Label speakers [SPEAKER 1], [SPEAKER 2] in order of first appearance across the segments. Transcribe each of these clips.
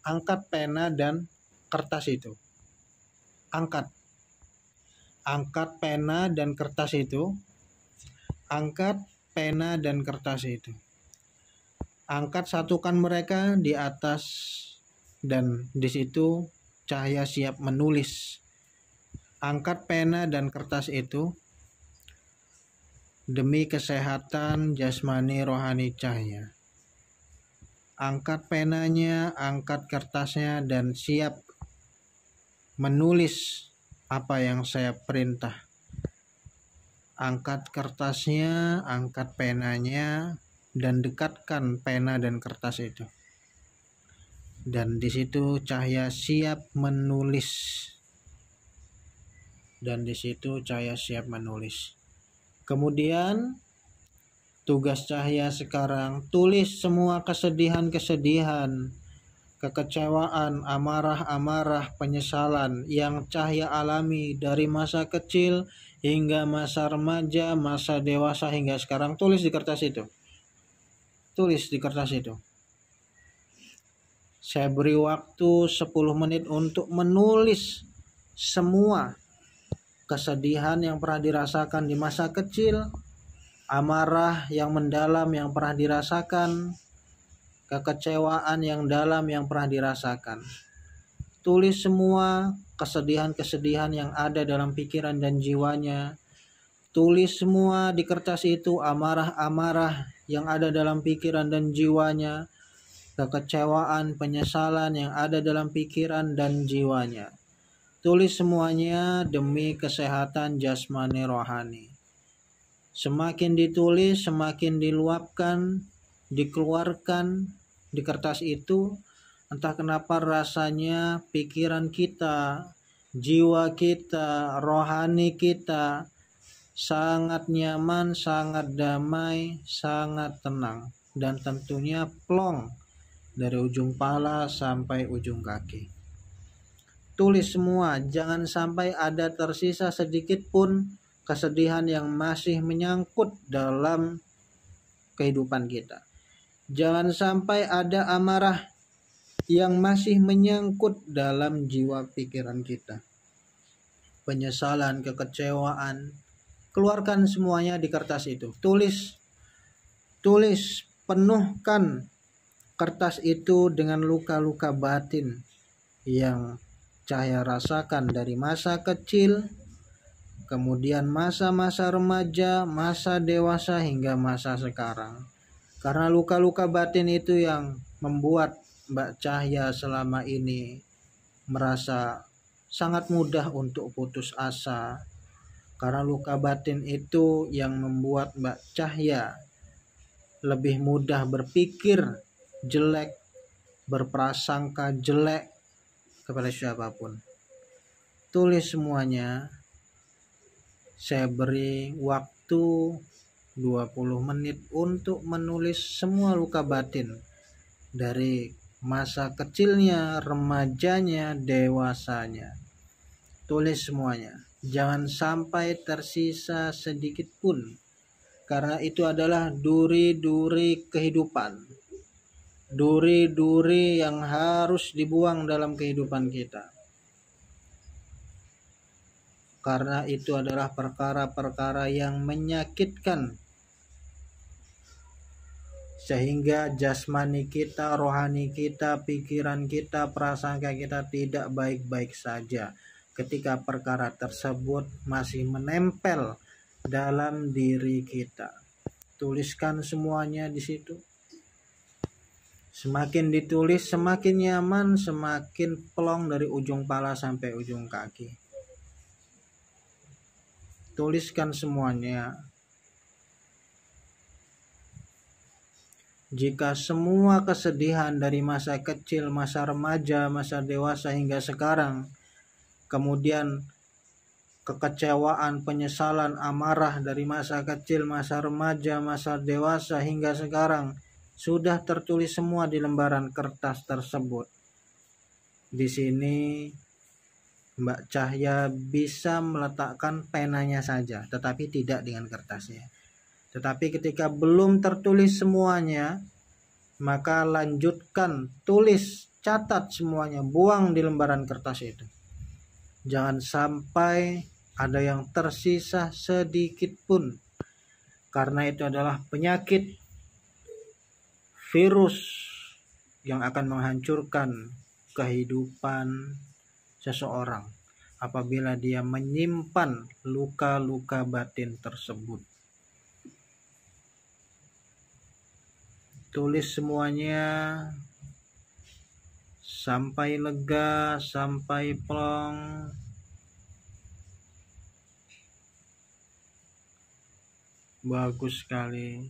[SPEAKER 1] angkat pena dan kertas itu. Angkat pena dan kertas itu. Angkat pena dan kertas itu. Angkat, satukan mereka di atas, dan di situ Cahya siap menulis. Angkat pena dan kertas itu demi kesehatan jasmani rohani Cahya. Angkat penanya, angkat kertasnya, dan siap menulis apa yang saya perintah. Angkat kertasnya, angkat penanya, dan dekatkan pena dan kertas itu. Dan di situ Cahya siap menulis. Kemudian tugas Cahya sekarang, tulis semua kesedihan-kesedihan, kekecewaan, amarah-amarah, penyesalan yang Cahya alami dari masa kecil hingga masa remaja, masa dewasa hingga sekarang. Tulis di kertas itu. Saya beri waktu 10 menit untuk menulis semua kesedihan yang pernah dirasakan di masa kecil, amarah yang mendalam yang pernah dirasakan, kekecewaan yang dalam yang pernah dirasakan. Tulis semua kesedihan-kesedihan yang ada dalam pikiran dan jiwanya. Tulis semua di kertas itu amarah-amarah yang ada dalam pikiran dan jiwanya, kekecewaan, penyesalan yang ada dalam pikiran dan jiwanya. Tulis semuanya demi kesehatan jasmani rohani. Semakin ditulis, semakin diluapkan, dikeluarkan di kertas itu, entah kenapa rasanya pikiran kita, jiwa kita, rohani kita sangat nyaman, sangat damai, sangat tenang, dan tentunya plong dari ujung pala sampai ujung kaki. Tulis semua, jangan sampai ada tersisa sedikit pun kesedihan yang masih menyangkut dalam kehidupan kita. Jangan sampai ada amarah yang masih menyangkut dalam jiwa pikiran kita. Penyesalan, kekecewaan, keluarkan semuanya di kertas itu. Tulis, penuhkan kertas itu dengan luka-luka batin yang Cahya rasakan dari masa kecil, kemudian masa-masa remaja, masa dewasa hingga masa sekarang. Karena luka-luka batin itu yang membuat Mbak Cahya selama ini merasa sangat mudah untuk putus asa. Karena luka batin itu yang membuat Mbak Cahya lebih mudah berpikir jelek, berprasangka jelek kepada siapapun. Tulis semuanya. Saya beri waktu 20 menit untuk menulis semua luka batin dari masa kecilnya, remajanya, dewasanya. Tulis semuanya. Jangan sampai tersisa sedikit pun, karena itu adalah duri-duri kehidupan. Duri-duri yang harus dibuang dalam kehidupan kita. Karena itu adalah perkara-perkara yang menyakitkan, sehingga jasmani kita, rohani kita, pikiran kita, prasangka kita tidak baik-baik saja ketika perkara tersebut masih menempel dalam diri kita. Tuliskan semuanya di situ. Semakin ditulis, semakin nyaman, semakin plong dari ujung pala sampai ujung kaki. Tuliskan semuanya. Jika semua kesedihan dari masa kecil, masa remaja, masa dewasa hingga sekarang, kemudian kekecewaan, penyesalan, amarah dari masa kecil, masa remaja, masa dewasa hingga sekarang sudah tertulis semua di lembaran kertas tersebut. Di sini Mbak Cahya bisa meletakkan penanya saja, tetapi tidak dengan kertasnya. Tetapi ketika belum tertulis semuanya, maka lanjutkan tulis catat semuanya, buang di lembaran kertas itu. Jangan sampai ada yang tersisa sedikit pun, karena itu adalah penyakit virus yang akan menghancurkan kehidupan seseorang apabila dia menyimpan luka-luka batin tersebut. Tulis semuanya sampai lega, sampai plong. Bagus sekali.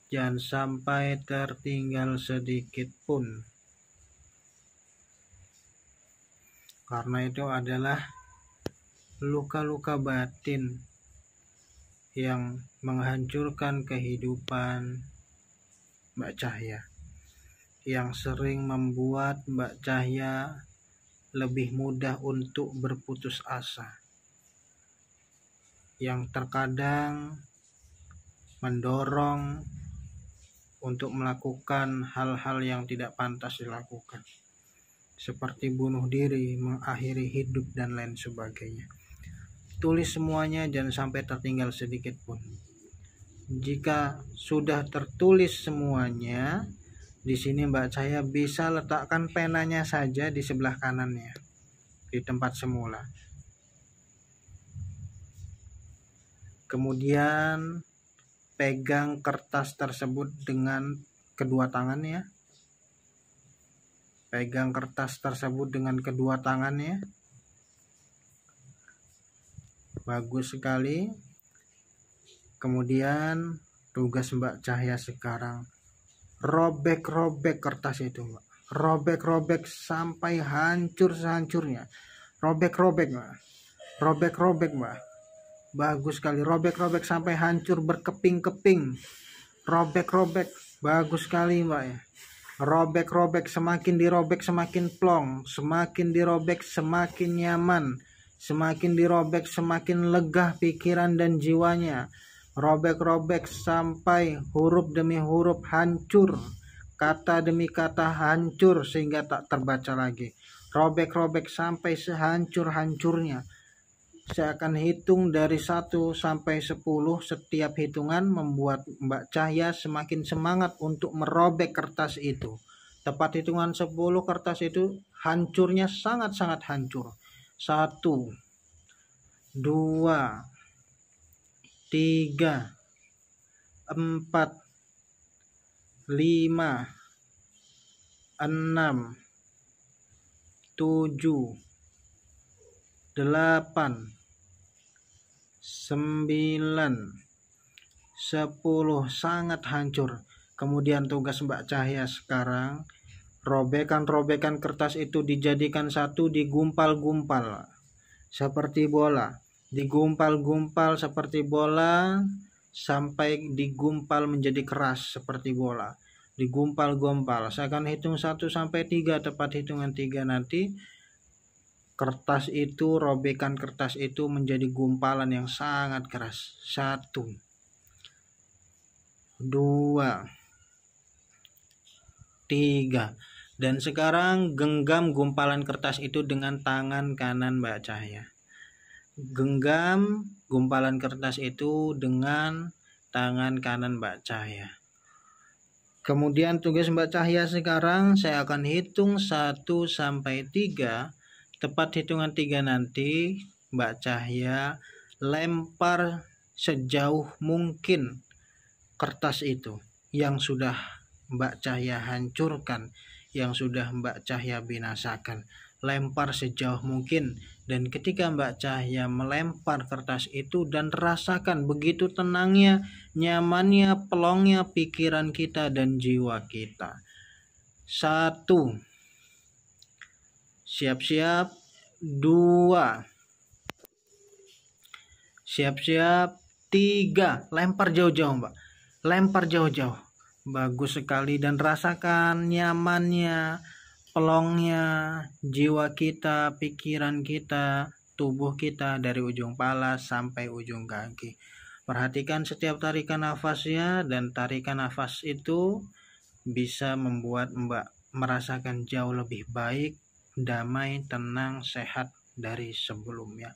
[SPEAKER 1] Jangan sampai tertinggal sedikit pun. Karena itu adalah luka-luka batin yang menghancurkan kehidupan Mbak Cahya, yang sering membuat Mbak Cahya lebih mudah untuk berputus asa, yang terkadang mendorong untuk melakukan hal-hal yang tidak pantas dilakukan, seperti bunuh diri, mengakhiri hidup, dan lain sebagainya. Tulis semuanya, jangan sampai tertinggal sedikit pun. Jika sudah tertulis semuanya, di sini Mbak Cahya bisa letakkan penanya saja di sebelah kanannya, di tempat semula. Kemudian pegang kertas tersebut dengan kedua tangannya. Pegang kertas tersebut dengan kedua tangannya. Bagus sekali. Kemudian tugas Mbak Cahya sekarang, robek-robek kertas itu, Mbak. Robek-robek sampai hancur sehancurnya. Robek-robek, Mbak. Robek-robek, Mbak. Bagus sekali. Robek-robek sampai hancur berkeping-keping. Robek-robek. Bagus sekali, Mbak ya. Robek-robek, semakin dirobek semakin plong, semakin dirobek semakin nyaman, semakin dirobek semakin lega pikiran dan jiwanya. Robek-robek sampai huruf demi huruf hancur, kata demi kata hancur sehingga tak terbaca lagi. Robek-robek sampai sehancur-hancurnya. Saya akan hitung dari 1 sampai 10. Setiap hitungan membuat Mbak Cahya semakin semangat untuk merobek kertas itu. Tepat hitungan 10, kertas itu hancurnya sangat-sangat hancur. 1, 2, 3, 4, 5, 6, 7, 8, 9, 10, sangat hancur. Kemudian tugas Mbak Cahya sekarang, robekan-robekan kertas itu dijadikan satu, digumpal-gumpal seperti bola. Digumpal-gumpal seperti bola sampai digumpal menjadi keras seperti bola. Digumpal-gumpal. Saya akan hitung 1 sampai 3. Tepat hitungan 3 nanti kertas itu, robekan kertas itu menjadi gumpalan yang sangat keras. 1, 2, 3. Dan sekarang genggam gumpalan kertas itu dengan tangan kanan Mbak Cahya. Genggam gumpalan kertas itu dengan tangan kanan Mbak Cahya. Kemudian tugas Mbak Cahya sekarang, saya akan hitung 1 sampai 3. Tepat hitungan 3 nanti Mbak Cahya lempar sejauh mungkin kertas itu yang sudah Mbak Cahya hancurkan, yang sudah Mbak Cahya binasakan. Lempar sejauh mungkin. Dan ketika Mbak Cahya melempar kertas itu dan rasakan begitu tenangnya, nyamannya, pelongnya pikiran kita dan jiwa kita. 1, siap-siap. 2, siap-siap. 3, lempar jauh-jauh, Mbak. Lempar jauh-jauh. Bagus sekali, dan rasakan nyamannya, pelongnya jiwa kita, pikiran kita, tubuh kita dari ujung kepala sampai ujung kaki. Perhatikan setiap tarikan nafasnya, dan tarikan nafas itu bisa membuat Mbak merasakan jauh lebih baik, damai, tenang, sehat dari sebelumnya.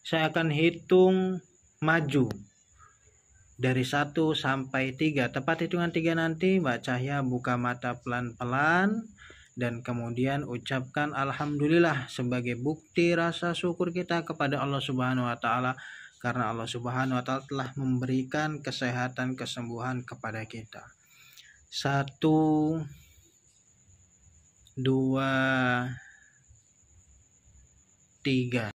[SPEAKER 1] Saya akan hitung maju dari 1 sampai 3. Tepat hitungan 3 nanti Mbak Cahya buka mata pelan-pelan dan kemudian ucapkan alhamdulillah sebagai bukti rasa syukur kita kepada Allah Subhanahu wa taala, karena Allah Subhanahu wa taala telah memberikan kesehatan, kesembuhan kepada kita. 1, 2, 3.